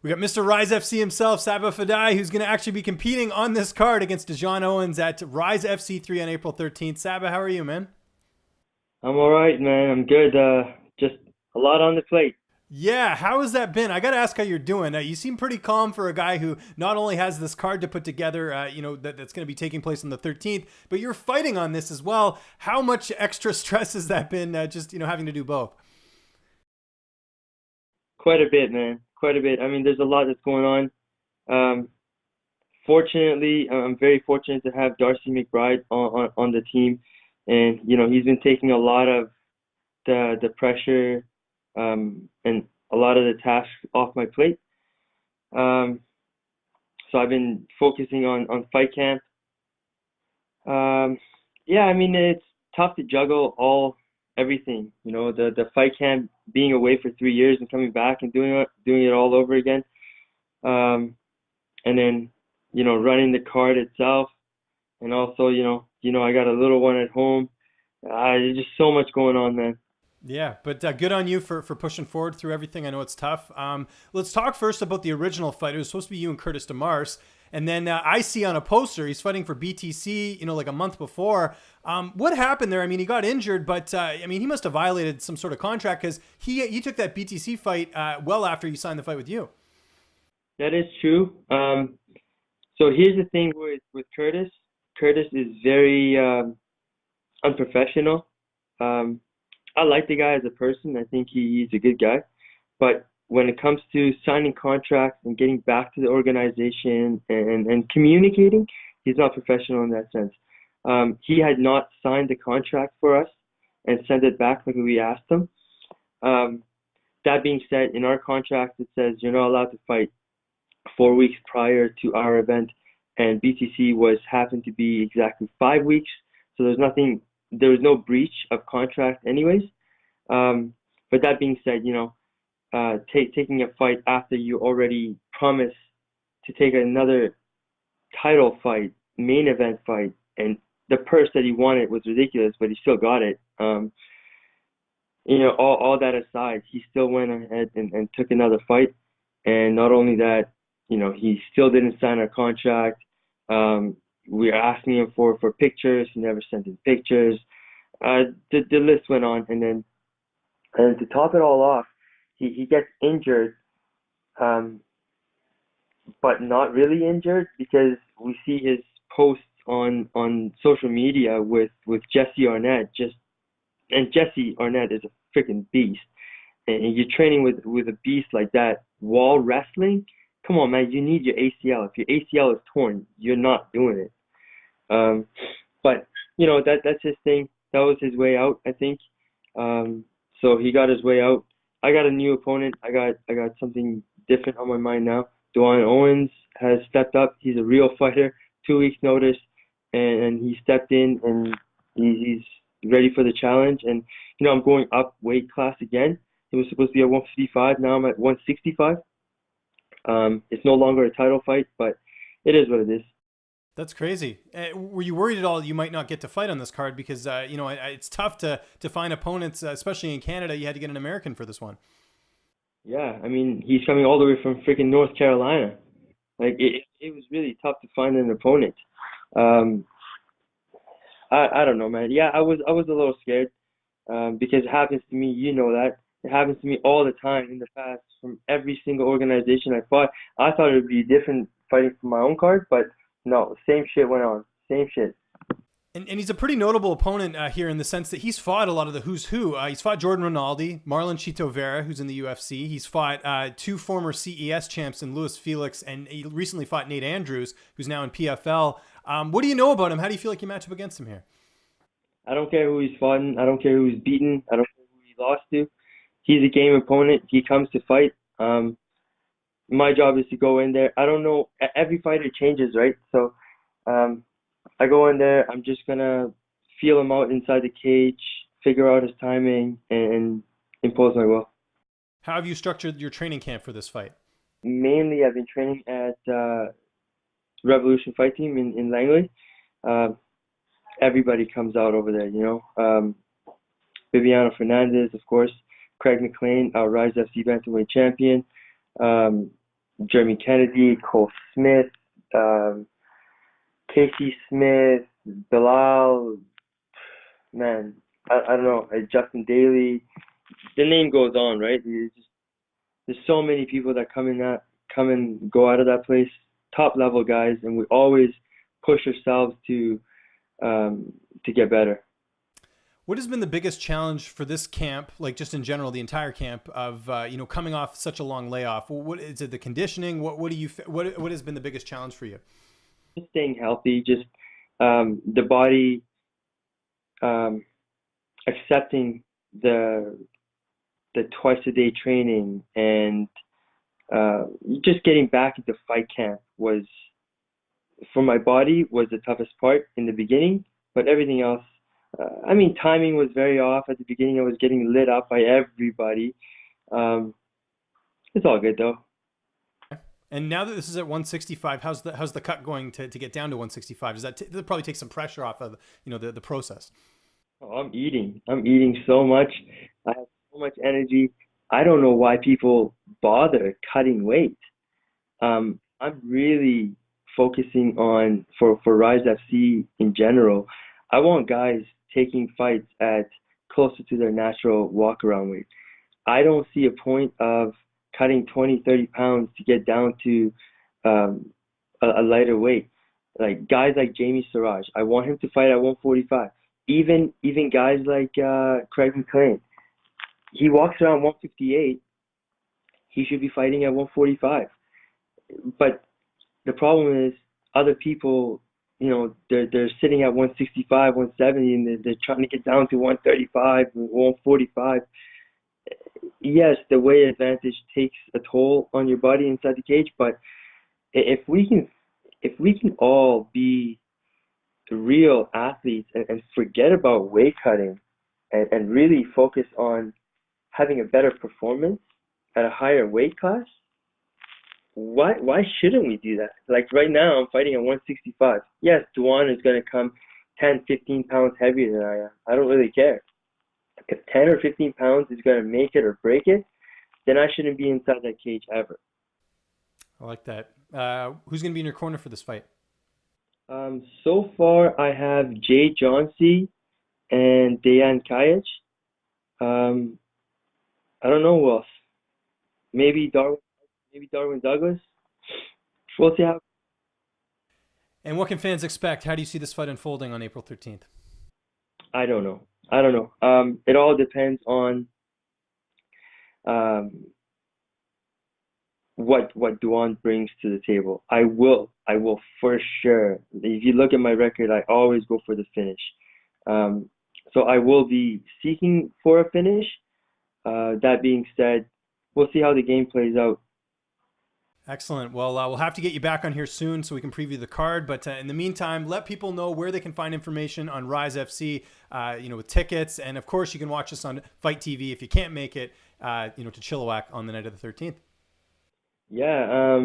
We got Mr. Rise FC himself, Sabah Fadai, who's going to actually be competing on this card against D'Juan Owens at Rise FC 3 on April 13th. Sabah, how are you, man? I'm all right, man. I'm good. Just a lot on the plate. Yeah, how has that been? I got to ask how you're doing. You seem pretty calm for a guy who not only has this card to put together, that's going to be taking place on the 13th, but you're fighting on this as well. How much extra stress has that been, having to do both? Quite a bit, man. Quite a bit. I mean, there's a lot that's going on. Um, Fortunately, I'm very fortunate to have Darcy McBride on the team, and he's been taking a lot of the pressure and a lot of the tasks off my plate. Um, so I've been focusing on fight camp. Um, yeah, I mean it's tough to juggle everything. The fight camp, being away for 3 years and coming back and doing it all over again. Um, and then running the card itself, and also I got a little one at home. There's just so much going on, man. Yeah, but good on you for pushing forward through everything. I know it's tough. Let's talk first about the original fight. It was supposed to be you and Curtis DeMars. And then I see on a poster he's fighting for BTC, like a month before. What happened there? I mean, he got injured, but he must have violated some sort of contract because he took that BTC fight well after you signed the fight with you. That is true. So here's the thing with Curtis. Curtis is very unprofessional. I like the guy as a person. I think he's a good guy. But when it comes to signing contracts and getting back to the organization and communicating, he's not professional in that sense. He had not signed the contract for us and sent it back like we asked him. That being said, in our contract, it says you're not allowed to fight 4 weeks prior to our event, and BTC happened to be exactly 5 weeks. So there was no breach of contract anyways. But that being said, taking a fight after you already promised to take another title fight, main event fight, and the purse that he wanted was ridiculous, but he still got it. All that aside, he still went ahead and took another fight. And not only that, he still didn't sign our contract. We were asking him for pictures. He never sent in pictures. The list went on, and to top it all off, he gets injured, but not really injured, because we see his posts on social media with Jesse Arnett. And Jesse Arnett is a freaking beast, and you're training with a beast like that while wrestling. Come on, man, you need your ACL. If your ACL is torn, you're not doing it. But that's his thing. That was his way out, I think. So he got his way out. I got a new opponent. I got something different on my mind now. D'Juan Owens has stepped up. He's a real fighter. 2 weeks notice, and he stepped in, and he's ready for the challenge. And I'm going up weight class again. It was supposed to be at 155. Now I'm at 165. It's no longer a title fight, but it is what it is. That's crazy. Were you worried at all you might not get to fight on this card? Because, it's tough to find opponents, especially in Canada. You had to get an American for this one. Yeah, I mean, he's coming all the way from freaking North Carolina. Like, it was really tough to find an opponent. I don't know, man. Yeah, I was a little scared, because it happens to me. You know that. It happens to me all the time in the past from every single organization I fought. I thought it would be different fighting for my own card, but no, same shit went on. Same shit. And he's a pretty notable opponent here in the sense that he's fought a lot of the who's who. He's fought Jordan Rinaldi, Marlon Chito Vera, who's in the UFC. He's fought two former CES champs in Louis Felix, and he recently fought Nate Andrews, who's now in PFL. What do you know about him? How do you feel like you match up against him here? I don't care who he's fought. I don't care who he's beaten. I don't care who he lost to. He's a game opponent. He comes to fight. My job is to go in there. I don't know. Every fighter changes, right? So I go in there. I'm just going to feel him out inside the cage, figure out his timing, and impose my will. How have you structured your training camp for this fight? Mainly, I've been training at Revolution Fight Team in Langley. Everybody comes out over there, Viviano Fernandez, of course. Craig McLean, our Rise FC bantamweight champion. Jeremy Kennedy, Cole Smith, um, Casey Smith, Bilal, man, I don't know, Justin Daly. The name goes on, right? There's so many people that come and go out of that place, top level guys, and we always push ourselves um, to get better. What has been the biggest challenge for this camp, like just in general, the entire camp of coming off such a long layoff? What is it? The conditioning? What do you? What has been the biggest challenge for you? Just staying healthy, just the body um, accepting the the twice a day training and uh, just getting back into fight camp was for my body was the toughest part in the beginning, but everything else. I mean, timing was very off at the beginning. I was getting lit up by everybody. Um, it's all good though. And now that this is at 165, how's the cut going to get down to 165? Does that probably take some pressure off of the process? Oh, I'm eating. I'm eating so much. I have so much energy. I don't know why people bother cutting weight. I'm really focusing on for Rise FC in general. I want guys taking fights at closer to their natural walk around weight. I don't see a point of cutting 20, 30 pounds to get down to um, a lighter weight. Like guys like Jamie Siraj, I want him to fight at 145. Even guys like Craig McLean, he walks around 158. He should be fighting at 145. But the problem is other people, they're sitting at 165, 170, and they're trying to get down to 135, 145. Yes, the weight advantage takes a toll on your body inside the cage, but if we can all be real athletes and forget about weight cutting and really focus on having a better performance at a higher weight class, why shouldn't we do that? Like right now, I'm fighting at 165. Yes, D'Juan is going to come 10, 15 pounds heavier than I am. I don't really care. If 10 or 15 pounds is going to make it or break it, then I shouldn't be inside that cage ever. I like that. Who's going to be in your corner for this fight? So far, I have Jay Johnsey and Dayan Kayach. Um, I don't know who else. Maybe Darwin Douglas. We'll see how. And what can fans expect? How do you see this fight unfolding on April 13th? I don't know. I don't know. It all depends on um, what D'Juan brings to the table. I will for sure. If you look at my record, I always go for the finish. Um, so I will be seeking for a finish. That being said, we'll see how the game plays out. Excellent. Well, we'll have to get you back on here soon so we can preview the card. But in the meantime, let people know where they can find information on Rise FC, with tickets. And of course, you can watch us on Fight TV if you can't make it, to Chilliwack on the night of the 13th. Yeah.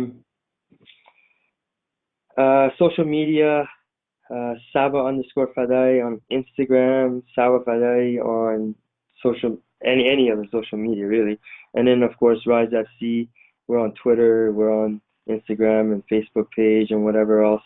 Social media, Sabah_Fadai on Instagram, Sabah Fadai on any other social media really, and then of course Rise FC. We're on Twitter, we're on Instagram and Facebook page and whatever else.